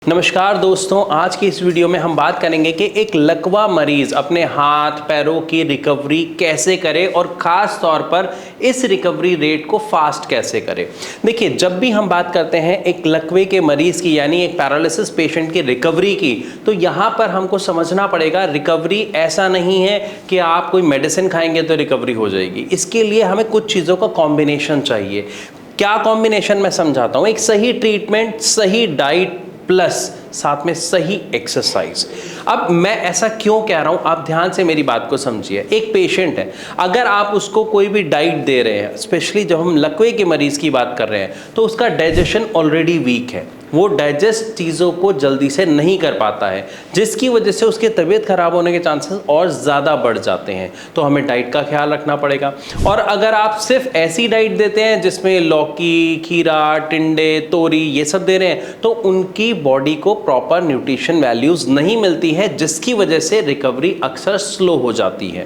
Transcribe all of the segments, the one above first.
नमस्कार दोस्तों, आज की इस वीडियो में हम बात करेंगे कि एक लकवा मरीज अपने हाथ पैरों की रिकवरी कैसे करे और ख़ास तौर पर इस रिकवरी रेट को फास्ट कैसे करे। देखिए, जब भी हम बात करते हैं एक लकवे के मरीज की यानी एक पैरालिसिस पेशेंट की रिकवरी की, तो यहाँ पर हमको समझना पड़ेगा रिकवरी ऐसा नहीं है कि आप कोई मेडिसिन खाएंगे तो रिकवरी हो जाएगी। इसके लिए हमें कुछ चीज़ों का कॉम्बिनेशन चाहिए। क्या कॉम्बिनेशन मैं समझाता हूँ। एक सही ट्रीटमेंट, सही डाइट प्लस साथ में सही एक्सरसाइज। अब मैं ऐसा क्यों कह रहा हूं, आप ध्यान से मेरी बात को समझिए। एक पेशेंट है, अगर आप उसको कोई भी डाइट दे रहे हैं, स्पेशली जब हम लकवे के मरीज की बात कर रहे हैं, तो उसका डाइजेशन ऑलरेडी वीक है, वो डाइजेस्ट चीज़ों को जल्दी से नहीं कर पाता है, जिसकी वजह से उसकी तबीयत खराब होने के चांसेस और ज़्यादा बढ़ जाते हैं। तो हमें डाइट का ख्याल रखना पड़ेगा। और अगर आप सिर्फ ऐसी डाइट देते हैं जिसमें लौकी, खीरा, टिंडे, तोरी ये सब दे रहे हैं, तो उनकी बॉडी को प्रॉपर न्यूट्रिशन वैल्यूज़ नहीं मिलती है, जिसकी वजह से रिकवरी अक्सर स्लो हो जाती है।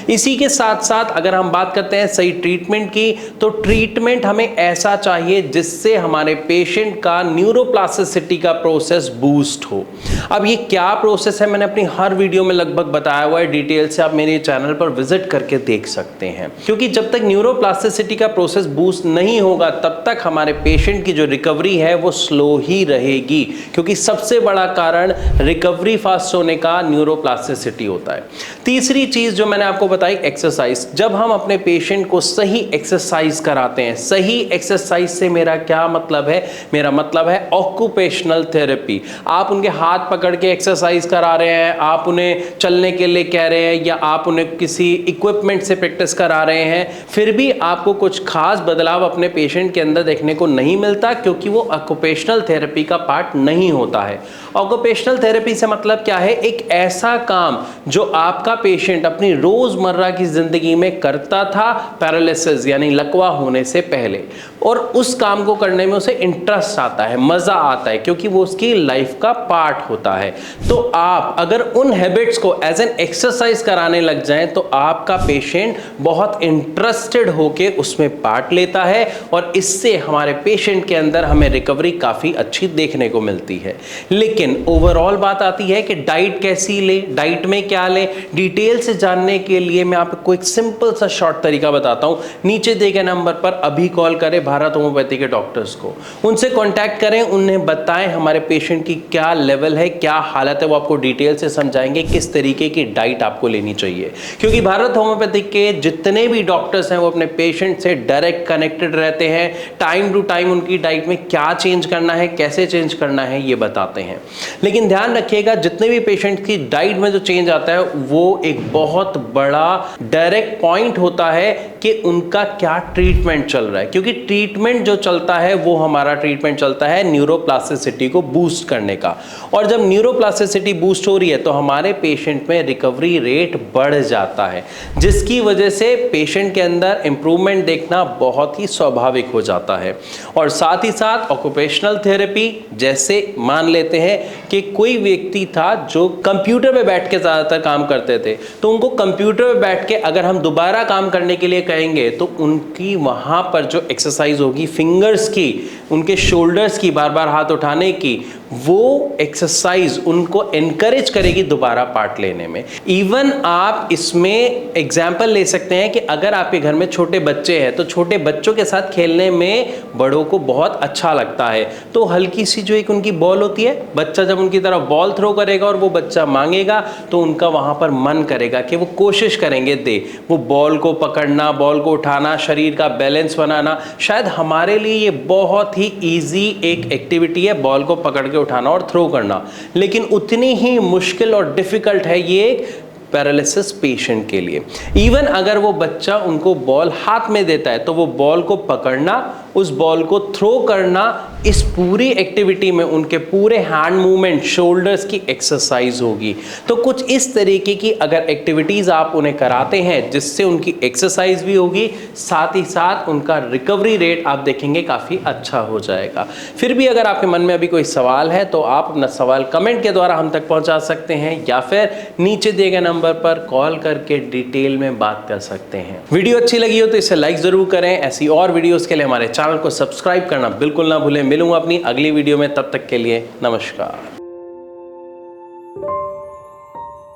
इसी के साथ साथ अगर हम बात करते हैं सही ट्रीटमेंट की, तो ट्रीटमेंट हमें ऐसा चाहिए जिससे हमारे पेशेंट का न्यूरोप्लास्टिसिटी का प्रोसेस बूस्ट हो। अब ये क्या प्रोसेस है, मैंने अपनी हर वीडियो में लगभग बताया हुआ है, डिटेल से आप मेरे चैनल पर विजिट करके देख सकते हैं। क्योंकि जब तक न्यूरोप्लास्टिसिटी का प्रोसेस बूस्ट नहीं होगा, तब तक हमारे पेशेंट की जो रिकवरी है वो स्लो ही रहेगी, क्योंकि सबसे बड़ा कारण रिकवरी फास्ट होने का न्यूरोप्लास्टिसिटी होता है। तीसरी चीज जो मैंने आपको बताई, एक्सरसाइज। जब हम अपने पेशेंट को सही एक्सरसाइज कराते हैं, सही एक्सरसाइज से मेरा क्या मतलब है, मेरा मतलब है ऑक्यूपेशनल थेरेपी। आप उनके हाथ पकड़ के एक्सरसाइज करा रहे हैं, आप उन्हें चलने के लिए कह रहे हैं, या आप उन्हें किसी इक्विपमेंट से प्रैक्टिस करा रहे हैं, फिर भी आपको कुछ खास बदलाव अपने पेशेंट के अंदर देखने को नहीं मिलता, क्योंकि वो ऑक्यूपेशनल थेरेपी का पार्ट नहीं होता है। ऑक्यूपेशनल थेरेपी से मतलब क्या है, एक ऐसा काम जो आपका पेशेंट अपनी रोजमर्रा की जिंदगी में करता था पैरालिसिस यानी लकवा होने से पहले, और उस काम को करने में उसे इंटरेस्ट आता है, मजा आता है, क्योंकि वो उसकी लाइफ का पार्ट होता है। तो आप अगर उन हैबिट्स को एज एन एक्सरसाइज कराने लग जाएं, तो आपका पेशेंट बहुत इंटरेस्टेड होके उसमें पार्ट लेता है, और इससे हमारे पेशेंट के अंदर हमें रिकवरी काफी अच्छी देखने को मिलती है। लेकिन ओवरऑल बात आती है कि डाइट कैसी ले, डाइट में क्या ले। डिटेल से जानने के लिए मैं आपको एक सिंपल सा शॉर्ट तरीका बताता हूं। नीचे दिए गए नंबर पर अभी कॉल करें भारत होम्योपैथी के डॉक्टर्स को, उनसे कांटेक्ट करें, उन्हें बताएं हमारे पेशेंट की क्या लेवल है, क्या हालत है, वो आपको डिटेल से समझाएंगे किस तरीके की डाइट आपको लेनी चाहिए। क्योंकि भारत होम्योपैथी के जितने भी डॉक्टर्स हैं वो अपने पेशेंट से डायरेक्ट कनेक्टेड रहते हैं, टाइम टू टाइम उनकी डाइट में क्या चेंज करना है, कैसे चेंज करना है, ये बताते हैं। लेकिन ध्यान रखिएगा, जितने भी पेशेंट की डाइट में जो चेंज आता है वो एक बहुत बड़ा डायरेक्ट पॉइंट होता है कि उनका क्या ट्रीटमेंट चल रहा है। क्योंकि ट्रीटमेंट जो चलता है वो हमारा ट्रीटमेंट चलता है न्यूरोप्लास्टिसिटी को बूस्ट करने का, और जब न्यूरोप्लास्टिसिटी बूस्ट हो रही है तो हमारे पेशेंट में रिकवरी रेट बढ़ जाता है, जिसकी वजह से पेशेंट के अंदर इंप्रूवमेंट देखना बहुत ही स्वाभाविक हो जाता है। और साथ ही साथ ऑक्यूपेशनल थेरेपी, जैसे मान लेते हैं कि कोई व्यक्ति था जो कंप्यूटर पे बैठ के ज़्यादातर काम करते थे, तो उनको कंप्यूटर पे बैठ के अगर हम दोबारा काम करने के लिए कहेंगे, तो उनकी वहाँ पर जो एक्सरसाइज होगी फिंगर्स की, उनके शोल्डर्स की, बार बार हाथ उठाने की, वो एक्सरसाइज उनको एनकरेज करेगी दोबारा पार्ट लेने में। इवन आप इसमें एग्जाम्पल ले सकते हैं कि अगर आपके घर में छोटे बच्चे हैं, तो छोटे बच्चों के साथ खेलने में बड़ों को बहुत अच्छा लगता है। तो हल्की सी जो एक उनकी बॉल होती है, बच्चा जब उनकी तरफ बॉल थ्रो करेगा और वो बच्चा मांगेगा, तो उनका वहाँ पर मन करेगा कि वो कोशिश करेंगे दे, वो बॉल को पकड़ना, बॉल को उठाना, शरीर का बैलेंस बनाना। शायद हमारे लिए ये बहुत ही ईजी एक एक्टिविटी है, बॉल को पकड़ उठाना और थ्रो करना, लेकिन उतनी ही मुश्किल और डिफिकल्ट है ये पैरालिसिस पेशेंट के लिए। इवन अगर वो बच्चा उनको बॉल हाथ में देता है, तो वो बॉल को पकड़ना, उस बॉल को थ्रो करना, इस पूरी एक्टिविटी में उनके पूरे हैंड मूवमेंट, शोल्डर्स की एक्सरसाइज होगी। तो कुछ इस तरीके की अगर एक्टिविटीज आप उन्हें कराते हैं, जिससे उनकी एक्सरसाइज भी होगी, साथ ही साथ उनका रिकवरी रेट आप देखेंगे काफ़ी अच्छा हो जाएगा। फिर भी अगर आपके मन में अभी कोई सवाल है, तो आप अपना सवाल कमेंट के द्वारा हम तक पहुंचा सकते हैं, या फिर नीचे दिए गए नंबर पर कॉल करके डिटेल में बात कर सकते हैं। वीडियो अच्छी लगी हो तो इसे लाइक जरूर करें। ऐसी और वीडियोस के लिए हमारे चैनल को सब्सक्राइब करना बिल्कुल ना भूलें। मिलूंगा अपनी अगली वीडियो में, तब तक के लिए नमस्कार।